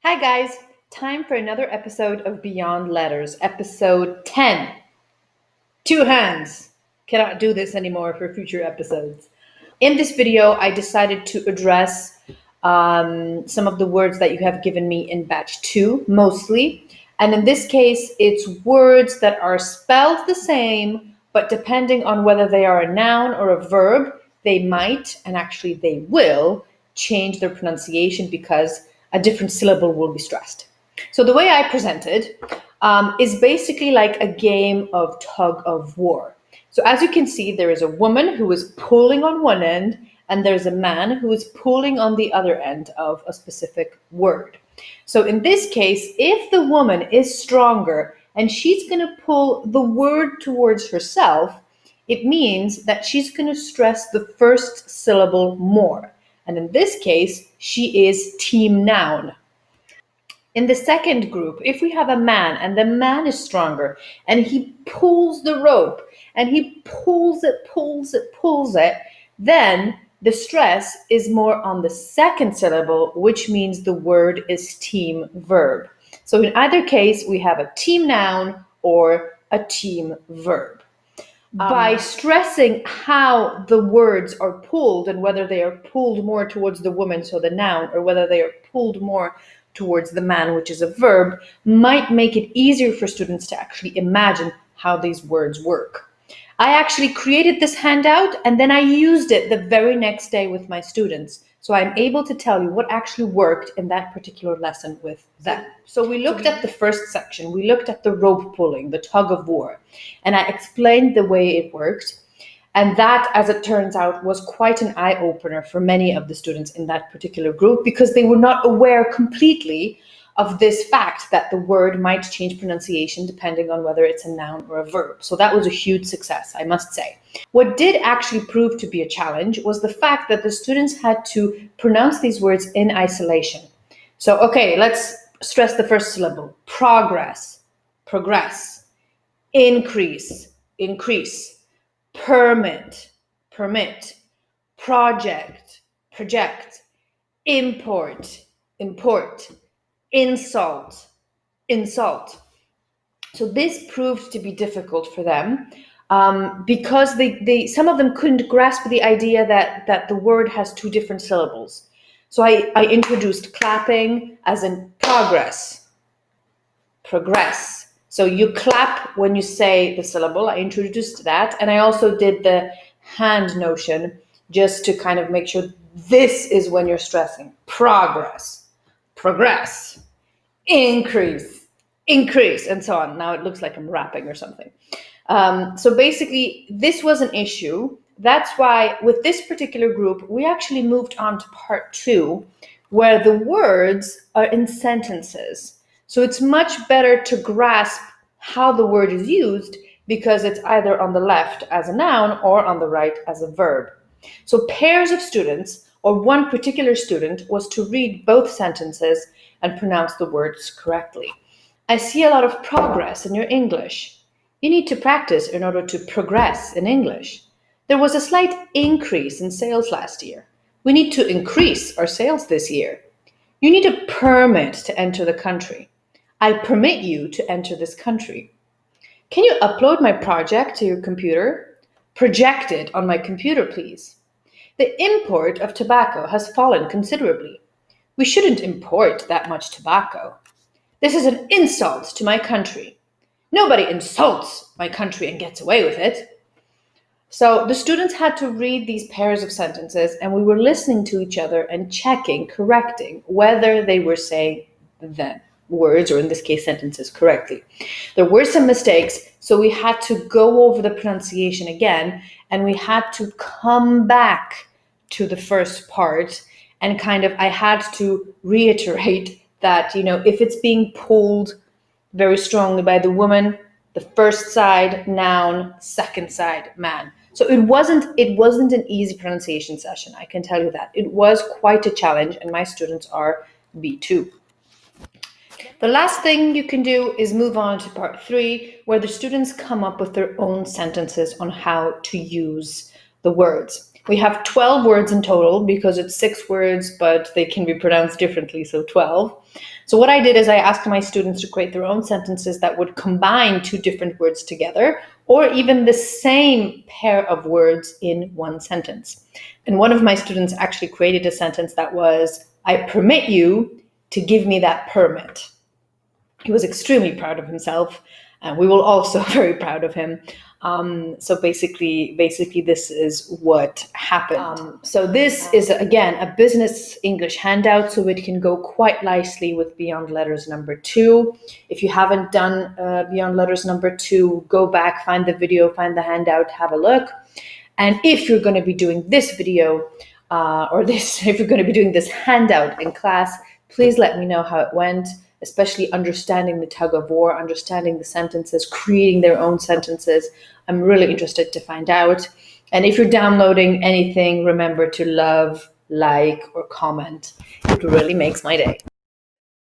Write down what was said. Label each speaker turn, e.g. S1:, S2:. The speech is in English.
S1: Hi guys, time for another episode of Beyond Letters, episode 10. Two hands. Cannot do this anymore for future episodes. In this video, I decided to address some of the words that you have given me in batch 2, mostly. And in this case, it's words that are spelled the same, but depending on whether they are a noun or a verb, they might, and actually they will, change their pronunciation because a different syllable will be stressed. So the way I presented is basically like a game of tug of war. So as you can see, there is a woman who is pulling on one end, and there's a man who is pulling on the other end of a specific word. So in this case, if the woman is stronger and she's going to pull the word towards herself, it means that she's going to stress the first syllable more. And in this case, she is team noun. In the second group, if we have a man and the man is stronger and he pulls the rope and he pulls it, then the stress is more on the second syllable, which means the word is team verb. So in either case, we have a team noun or a team verb. By stressing how the words are pulled and whether they are pulled more towards the woman, so the noun, or whether they are pulled more towards the man, which is a verb, might make it easier for students to actually imagine how these words work. I actually created this handout and then I used it the very next day with my students. So I'm able to tell you what actually worked in that particular lesson with them. So we looked at the first section. We looked at the rope pulling, the tug of war, and I explained the way it worked. And that, as it turns out, was quite an eye-opener for many of the students in that particular group because they were not aware completely of this fact that the word might change pronunciation depending on whether it's a noun or a verb. So that was a huge success, I must say. What did actually prove to be a challenge was the fact that the students had to pronounce these words in isolation. So, okay, let's stress the first syllable. Progress, progress, increase, increase, permit, permit, project, project, import, import, insult, insult. So this proved to be difficult for them because some of them couldn't grasp the idea that the word has two different syllables. So I introduced clapping as in progress, progress. So you clap when you say the syllable. I introduced that. And I also did the hand notion just to kind of make sure this is when you're stressing. Progress, progress, increase, increase, and so on. Now it looks like I'm rapping or something. So basically, this was an issue. That's why with this particular group, we actually moved on to part 2, where the words are in sentences. So it's much better to grasp how the word is used because it's either on the left as a noun or on the right as a verb. So pairs of students, or one particular student, was to read both sentences and pronounce the words correctly. I see a lot of progress in your English. You need to practice in order to progress in English. There was a slight increase in sales last year. We need to increase our sales this year. You need a permit to enter the country. I permit you to enter this country. Can you upload my project to your computer? Project it on my computer, please. The import of tobacco has fallen considerably. We shouldn't import that much tobacco. This is an insult to my country. Nobody insults my country and gets away with it. So the students had to read these pairs of sentences, and we were listening to each other and checking, correcting whether they were saying the words, or in this case, sentences, correctly. There were some mistakes, so we had to go over the pronunciation again, and we had to come back to the first part, and I had to reiterate that, if it's being pulled very strongly by the woman, the first side, noun, second side, man. So it wasn't an easy pronunciation session, I can tell you that. It was quite a challenge, and my students are B2. The last thing you can do is move on to part 3, where the students come up with their own sentences on how to use the words. We have 12 words in total because it's 6 words, but they can be pronounced differently, so 12. So what I did is I asked my students to create their own sentences that would combine 2 different words together, or even the same pair of words in one sentence. And one of my students actually created a sentence that was, I permit you to give me that permit. He was extremely proud of himself, and we were also very proud of him. So basically, this is what happened. So this is, again, a business English handout, so it can go quite nicely with Beyond Letters number 2. If you haven't done Beyond Letters number 2, go back, find the video, find the handout, have a look. And if you're going to be doing this video, if you're going to be doing this handout in class, please let me know how it went, especially understanding the tug of war, understanding the sentences, creating their own sentences. I'm really interested to find out. And if you're downloading anything, remember to love, like, or comment. It really makes my day.